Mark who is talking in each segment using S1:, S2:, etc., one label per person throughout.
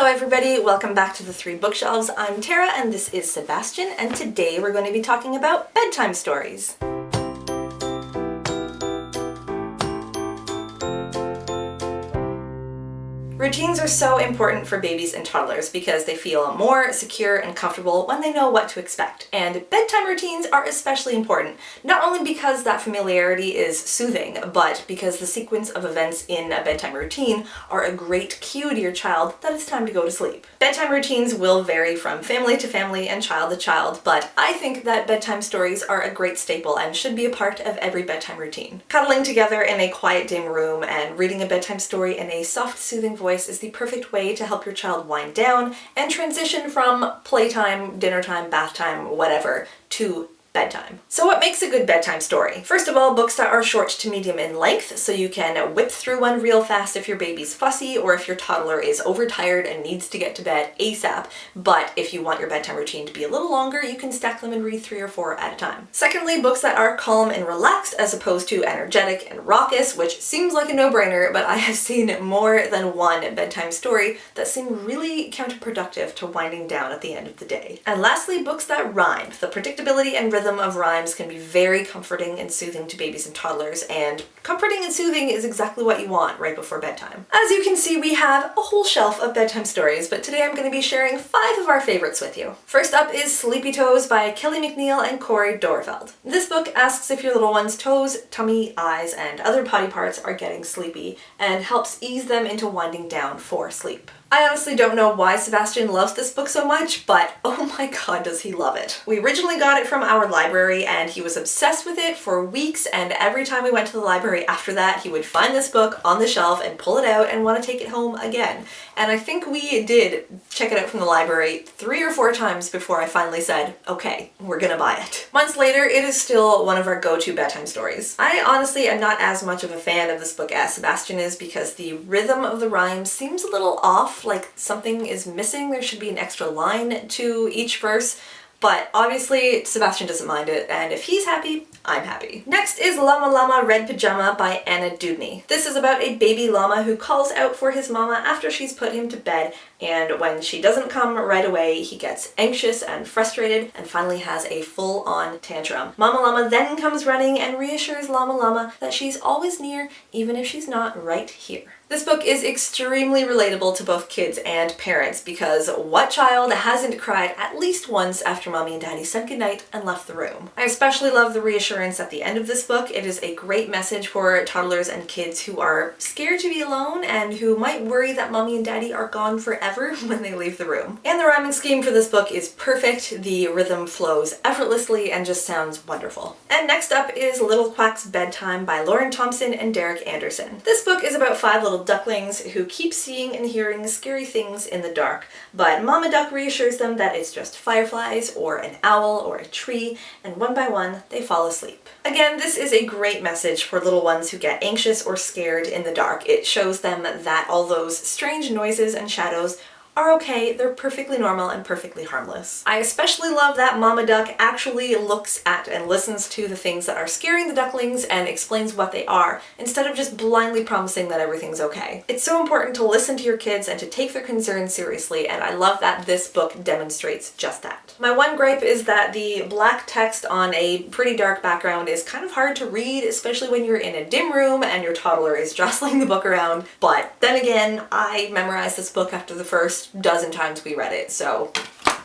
S1: Hello everybody, welcome back to the Three Bookshelves. I'm Tara and this is Sebastian, and today we're going to be talking about bedtime stories. Routines are so important for babies and toddlers because they feel more secure and comfortable when they know what to expect. And bedtime routines are especially important, not only because that familiarity is soothing, but because the sequence of events in a bedtime routine are a great cue to your child that it's time to go to sleep. Bedtime routines will vary from family to family and child to child, but I think that bedtime stories are a great staple and should be a part of every bedtime routine. Cuddling together in a quiet, dim room and reading a bedtime story in a soft, soothing voice is the perfect way to help your child wind down and transition from playtime, dinner time, bath time, whatever, to bedtime. So what makes a good bedtime story? First of all, books that are short to medium in length, so you can whip through one real fast if your baby's fussy or if your toddler is overtired and needs to get to bed ASAP. But if you want your bedtime routine to be a little longer, you can stack them and read 3 or 4 at a time. Secondly, books that are calm and relaxed as opposed to energetic and raucous, which seems like a no-brainer, but I have seen more than one bedtime story that seem really counterproductive to winding down at the end of the day. And lastly, books that rhyme. The predictability and rhythm of rhymes can be very comforting and soothing to babies and toddlers, and comforting and soothing is exactly what you want right before bedtime. As you can see, we have a whole shelf of bedtime stories, but today I'm going to be sharing 5 of our favorites with you. First up is Sleepy Toes by Kelli, McNeil and Cori Doerrfeld. This book asks if your little one's toes, tummy, eyes, and other body parts are getting sleepy and helps ease them into winding down for sleep. I honestly don't know why Sebastian loves this book so much, but oh my god does he love it. We originally got it from our library and he was obsessed with it for weeks, and every time we went to the library after that he would find this book on the shelf and pull it out and want to take it home again. And I think we did check it out from the library 3 or 4 times before I finally said, okay, we're gonna buy it. Months later, it is still one of our go-to bedtime stories. I honestly am not as much of a fan of this book as Sebastian is because the rhythm of the rhymes seems a little off, like something is missing. There should be an extra line to each verse, but obviously Sebastian doesn't mind it, and if he's happy, I'm happy. Next is Llama Red Pajama by Dewdney. This is about a baby llama who calls out for his mama after she's put him to bed, and when she doesn't come right away, he gets anxious and frustrated and finally has a full-on tantrum. Mama Llama then comes running and reassures Llama that she's always near, even if she's not right here. This book is extremely relatable to both kids and parents because what child hasn't cried at least once after mommy and daddy said goodnight and left the room? I especially love the reassurance at the end of this book. It is a great message for toddlers and kids who are scared to be alone and who might worry that mommy and daddy are gone forever when they leave the room. And the rhyming scheme for this book is perfect. The rhythm flows effortlessly and just sounds wonderful. And next up is Little Quack's Bedtime by Thompson and Derek Anderson. This book is about 5 little ducklings who keep seeing and hearing scary things in the dark, but Mama Duck reassures them that it's just fireflies or an owl or a tree, and one by one they fall asleep. Again, this is a great message for little ones who get anxious or scared in the dark. It shows them that all those strange noises and shadows are okay, they're perfectly normal and perfectly harmless. I especially love that Mama Duck actually looks at and listens to the things that are scaring the ducklings and explains what they are, instead of just blindly promising that everything's okay. It's so important to listen to your kids and to take their concerns seriously, and I love that this book demonstrates just that. My one gripe is that the black text on a pretty dark background is kind of hard to read, especially when you're in a dim room and your toddler is jostling the book around, but then again, I memorized this book after the first dozen times we read it, so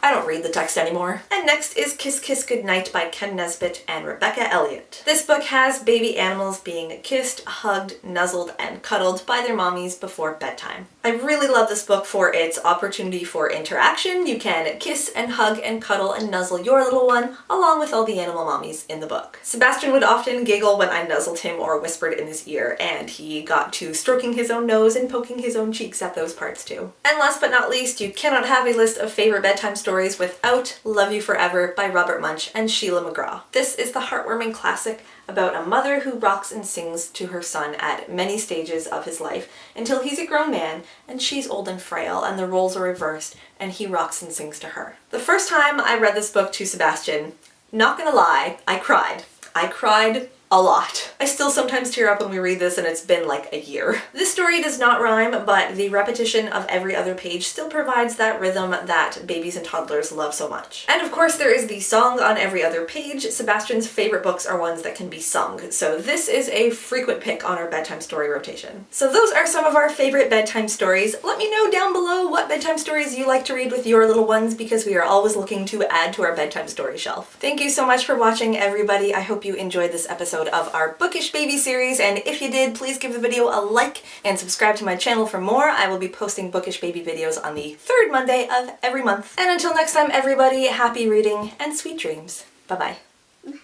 S1: I don't read the text anymore. And next is Kiss Kiss Goodnight by Kenn, Nesbitt and Rebecca Elliot. This book has baby animals being kissed, hugged, nuzzled, and cuddled by their mommies before bedtime. I really love this book for its opportunity for interaction. You can kiss and hug and cuddle and nuzzle your little one along with all the animal mommies in the book. Sebastian would often giggle when I nuzzled him or whispered in his ear, and he got to stroking his own nose and poking his own cheeks at those parts too. And last but not least, you cannot have a list of favorite bedtime stories without Love You Forever by Munsch and Shiela McGraw. This is the heartwarming classic about a mother who rocks and sings to her son at many stages of his life until he's a grown man and she's old and frail and the roles are reversed and he rocks and sings to her. The first time I read this book to Sebastian, not gonna lie, I cried. I cried a lot. I still sometimes tear up when we read this and it's been like a year. This story does not rhyme, but the repetition of every other page still provides that rhythm that babies and toddlers love so much. And of course there is the song on every other page. Sebastian's favorite books are ones that can be sung, so this is a frequent pick on our bedtime story rotation. So those are some of our favorite bedtime stories. Let me know down below what bedtime stories you like to read with your little ones, because we are always looking to add to our bedtime story shelf. Thank you so much for watching, everybody. I hope you enjoyed this episode of our Bookish Baby series, and if you did, please give the video a like and subscribe to my channel for more. I will be posting Bookish Baby videos on the third Monday of every month. And until next time, everybody, happy reading and sweet dreams. Bye-bye. Do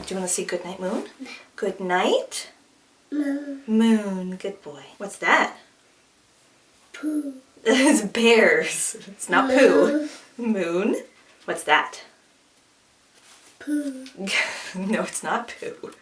S1: you want to see Goodnight, Moon? Good night?
S2: Moon.
S1: Moon, good boy. What's that?
S2: Poo.
S1: It's bears. It's not poo. Moon. What's that?
S2: Poo.
S1: No, it's not poo.